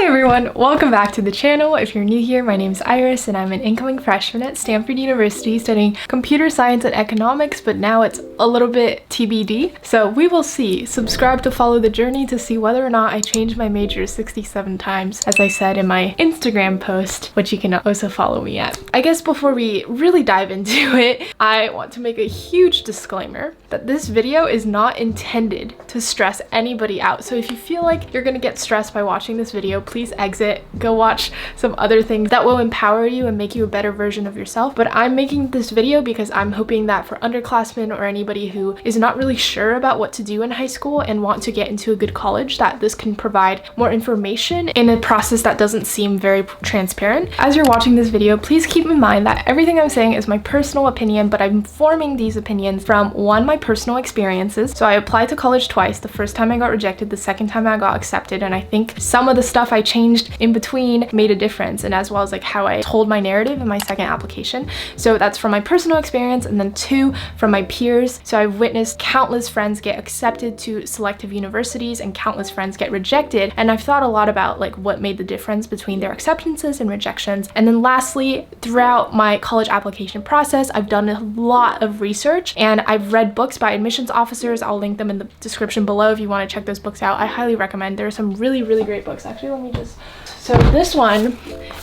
Hey everyone, welcome back to the channel. If you're new here, my name is Iris and I'm an incoming freshman at Stanford University studying computer science and economics, but now it's a little bit TBD. So we will see. Subscribe to follow the journey to see whether or not I changed my major 67 times, as I said in my Instagram post, which you can also follow me at. I guess before we really dive into it, I want to make a huge disclaimer that this video is not intended to stress anybody out. So if you feel like you're gonna get stressed by watching this video, please exit, go watch some other things that will empower you and make you a better version of yourself. But I'm making this video because I'm hoping that for underclassmen or anybody who is not really sure about what to do in high school and want to get into a good college, that this can provide more information in a process that doesn't seem very transparent. As you're watching this video, please keep in mind that everything I'm saying is my personal opinion, but I'm forming these opinions from my personal experiences. So I applied to college twice. The first time I got rejected, the second time I got accepted, and I think some of the stuff I changed in between made a difference, and as well as like how I told my narrative in my second application. So that's from my personal experience, and then 2 from my peers. So I've witnessed countless friends get accepted to selective universities and countless friends get rejected, and I've thought a lot about like what made the difference between their acceptances and rejections. And then lastly, throughout my college application process, I've done a lot of research and I've read books by admissions officers. I'll link them in the description below if you want to check those books out. I highly recommend. There are some really great books. Actually, let me just... So this one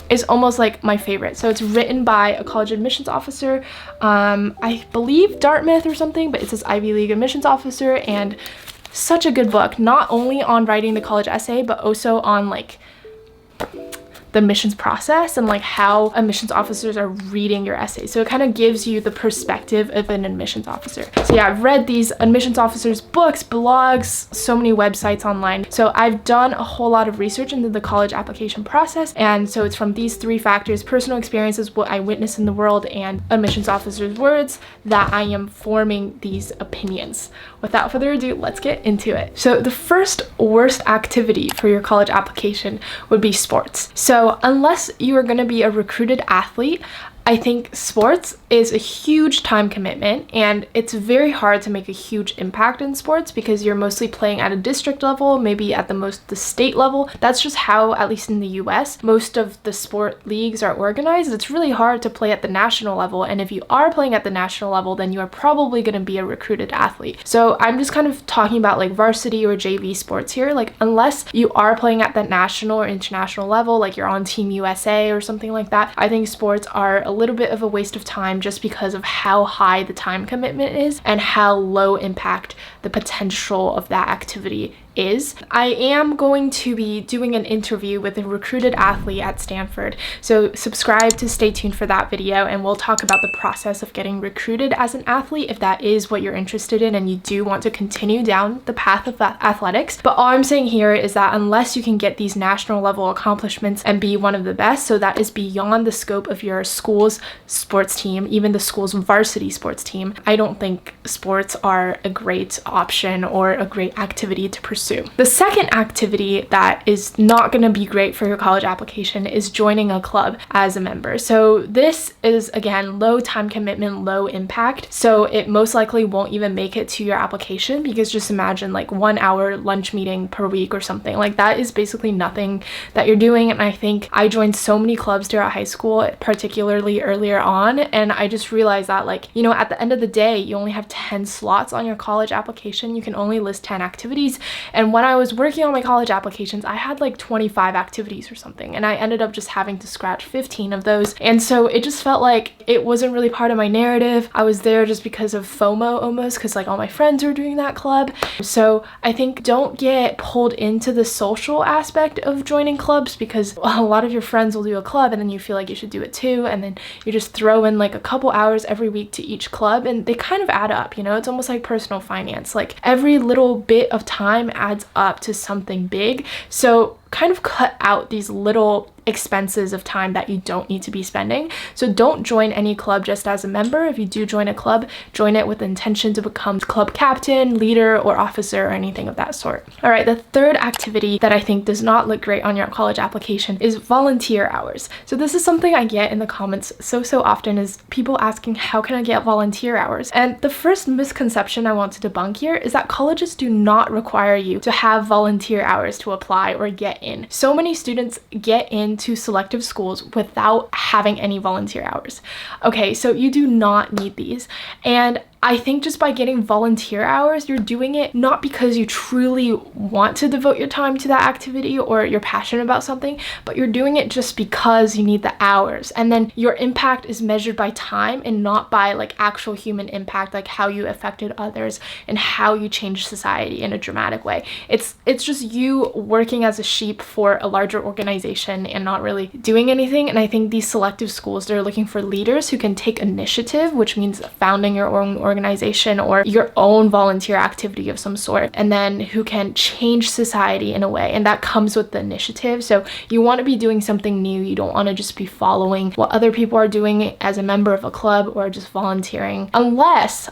is almost like my favorite. So it's written by a college admissions officer, I believe Dartmouth or something, but it says Ivy League admissions officer, and such a good book, not only on writing the college essay, but also on like the admissions process and like how admissions officers are reading your essay. So it kind of gives you the perspective of an admissions officer. So yeah, I've read these admissions officers' books, blogs, so many websites online. So I've done a whole lot of research into the college application process. And so it's from these 3 factors: personal experiences, what I witness in the world, and admissions officers' words, that I am forming these opinions. Without further ado, let's get into it. So the first worst activity for your college application would be sports. So unless you are going to be a recruited athlete, I think sports is a huge time commitment, and it's very hard to make a huge impact in sports because you're mostly playing at a district level, maybe at the most the state level. That's just how, at least in the US, most of the sport leagues are organized. It's really hard to play at the national level, and if you are playing at the national level, then you are probably going to be a recruited athlete. So I'm just kind of talking about like varsity or JV sports here. Like unless you are playing at that national or international level, like you're on Team USA or something like that, I think sports are a little bit of a waste of time just because of how high the time commitment is and how low impact the potential of that activity is. I am going to be doing an interview with a recruited athlete at Stanford, so subscribe to stay tuned for that video, and we'll talk about the process of getting recruited as an athlete if that is what you're interested in and you do want to continue down the path of athletics. But all I'm saying here is that unless you can get these national level accomplishments and be one of the best, so that is beyond the scope of your school's sports team, even the school's varsity sports team, I don't think sports are a great option or a great activity to pursue. The second activity that is not going to be great for your college application is joining a club as a member. So this is, again, low time commitment, low impact. So it most likely won't even make it to your application, because just imagine like 1 hour lunch meeting per week or something. Like that is basically nothing that you're doing. And I think I joined so many clubs throughout high school, particularly earlier on, and I just realized that, like, you know, at the end of the day, you only have 10 slots on your college application. You can only list 10 activities. And when I was working on my college applications, I had like 25 activities or something, and I ended up just having to scratch 15 of those. And so it just felt like it wasn't really part of my narrative. I was there just because of FOMO almost, because like all my friends were doing that club. So I think don't get pulled into the social aspect of joining clubs, because a lot of your friends will do a club and then you feel like you should do it too, and then you just throw in like a couple hours every week to each club, and they kind of add up, you know? It's almost like personal finance. Like every little bit of time adds up to something big. So kind of cut out these little expenses of time that you don't need to be spending. So don't join any club just as a member. If you do join a club, join it with the intention to become club captain, leader, or officer, or anything of that sort. All right, the third activity that I think does not look great on your college application is volunteer hours. So this is something I get in the comments so often, is people asking, how can I get volunteer hours? And the first misconception I want to debunk here is that colleges do not require you to have volunteer hours to apply or get get in. So many students get into selective schools without having any volunteer hours. Okay, so you do not need these. And I think just by getting volunteer hours, you're doing it not because you truly want to devote your time to that activity or you're passionate about something, but you're doing it just because you need the hours. And then your impact is measured by time and not by like actual human impact, like how you affected others and how you changed society in a dramatic way. It's just you working as a sheep for a larger organization and not really doing anything. And I think these selective schools, they're looking for leaders who can take initiative, which means founding your own organization or your own volunteer activity of some sort, and then who can change society in a way, and that comes with the initiative. So you want to be doing something new. You don't want to just be following what other people are doing as a member of a club or just volunteering, unless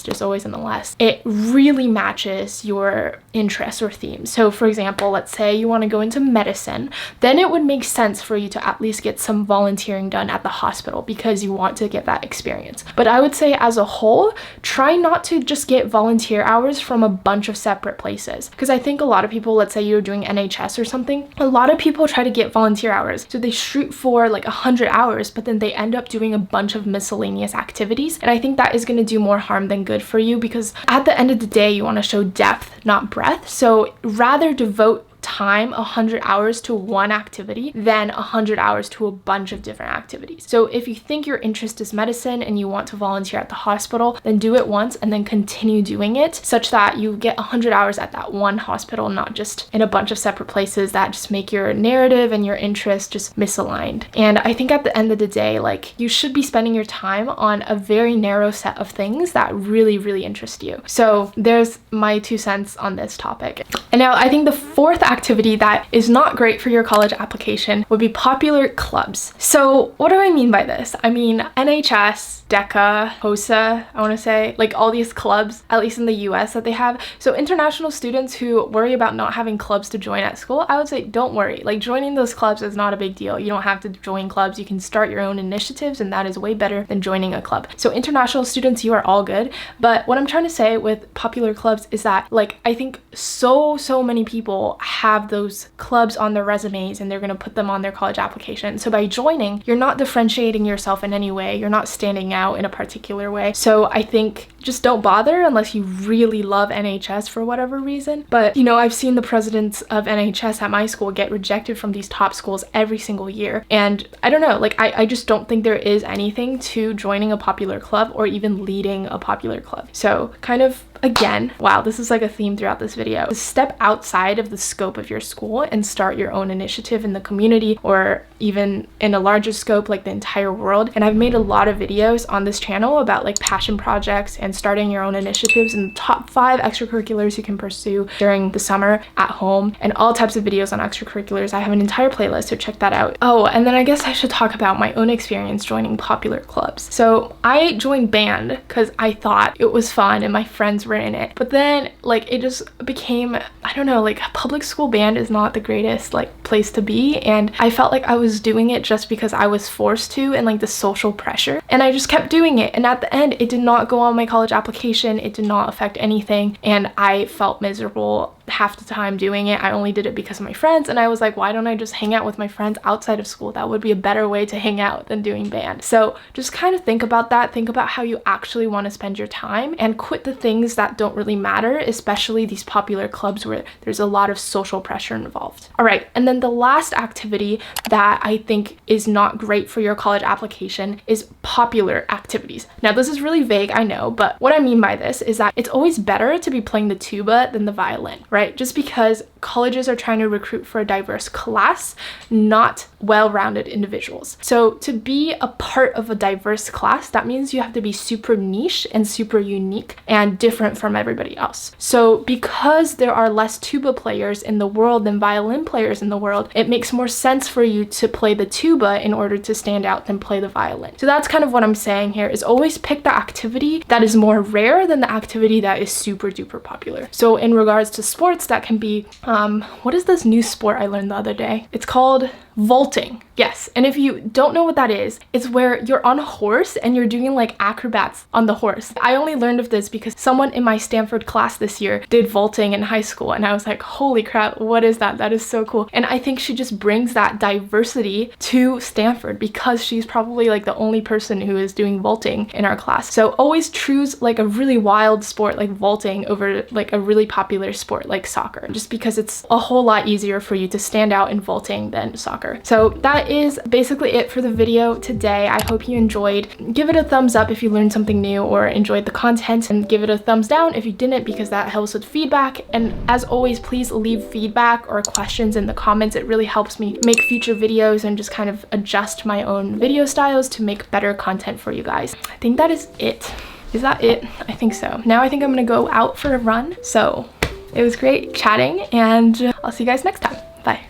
there's always an unless, it really matches your interests or themes. So for example, let's say you want to go into medicine, then it would make sense for you to at least get some volunteering done at the hospital because you want to get that experience. But I would say as a whole, try not to just get volunteer hours from a bunch of separate places, because I think a lot of people, let's say you're doing NHS or something, a lot of people try to get volunteer hours, so they shoot for like 100 hours, but then they end up doing a bunch of miscellaneous activities, and I think that is going to do more harm than good for you, because at the end of the day you want to show depth, not breadth. So rather devote time 100 hours to one activity than 100 hours to a bunch of different activities. So if you think your interest is medicine and you want to volunteer at the hospital, then do it once and then continue doing it such that you get 100 hours at that one hospital, not just in a bunch of separate places that just make your narrative and your interest just misaligned. And I think at the end of the day, like, you should be spending your time on a very narrow set of things that really interest you. So there's my 2 cents on this topic. And now I think the fourth activity that is not great for your college application would be popular clubs. So what do I mean by this? I mean NHS, DECA, HOSA, I want to say, like all these clubs, at least in the US, that they have. So international students who worry about not having clubs to join at school, I would say don't worry. Like, joining those clubs is not a big deal. You don't have to join clubs. You can start your own initiatives, and that is way better than joining a club. So international students, you are all good. But what I'm trying to say with popular clubs is that, like, I think so many people have those clubs on their resumes and they're going to put them on their college application. So by joining, you're not differentiating yourself in any way. You're not standing out in a particular way. So I think just don't bother unless you really love NHS for whatever reason. But, you know, I've seen the presidents of NHS at my school get rejected from these top schools every single year. And I don't know, like, I just don't think there is anything to joining a popular club or even leading a popular club. So kind of, again, wow, this is like a theme throughout this video. Step outside of the scope of your school and start your own initiative in the community, or even in a larger scope, like the entire world. And I've made a lot of videos on this channel about like passion projects and starting your own initiatives and the top 5 extracurriculars you can pursue during the summer at home, and all types of videos on extracurriculars. I have an entire playlist, so check that out. Oh, and then I guess I should talk about my own experience joining popular clubs. So I joined band because I thought it was fun and my friends were in it, but then like it just became, I don't know, like public school band is not the greatest like place to be, and I felt like I was doing it just because I was forced to and like the social pressure, and I just kept doing it, and at the end it did not go on my college application. It did not affect anything, and I felt miserable half the time doing it. I only did it because of my friends, and I was like, why don't I just hang out with my friends outside of school? That would be a better way to hang out than doing band. So just kind of think about that. Think about how you actually want to spend your time and quit the things that don't really matter, especially these popular clubs where there's a lot of social pressure involved. All right, and then the last activity that I think is not great for your college application is popular activities. Now this is really vague, I know, but what I mean by this is that it's always better to be playing the tuba than the violin, right? Just because colleges are trying to recruit for a diverse class, not well-rounded individuals. So to be a part of a diverse class, that means you have to be super niche and super unique and different from everybody else. So because there are less tuba players in the world than violin players in the world, world, it makes more sense for you to play the tuba in order to stand out than play the violin. So that's kind of what I'm saying here, is always pick the activity that is more rare than the activity that is super duper popular. So in regards to sports, that can be, what is this new sport I learned the other day? It's called vaulting. Yes, and if you don't know what that is, it's where you're on a horse and you're doing like acrobats on the horse. I only learned of this because someone in my Stanford class this year did vaulting in high school, and I was like, holy crap, what is that? That is so cool. And I think she just brings that diversity to Stanford because she's probably like the only person who is doing vaulting in our class. So always choose like a really wild sport like vaulting over like a really popular sport like soccer, just because it's a whole lot easier for you to stand out in vaulting than soccer. So that is basically it for the video today. I hope you enjoyed. Give it a thumbs up if you learned something new or enjoyed the content, and give it a thumbs down if you didn't, because that helps with feedback. And as always, please leave feedback or questions in the comments. It really helps me make future videos and just kind of adjust my own video styles to make better content for you guys. I think that is it. Is that it? I think so. Now I think I'm gonna go out for a run. So it was great chatting, and I'll see you guys next time. Bye.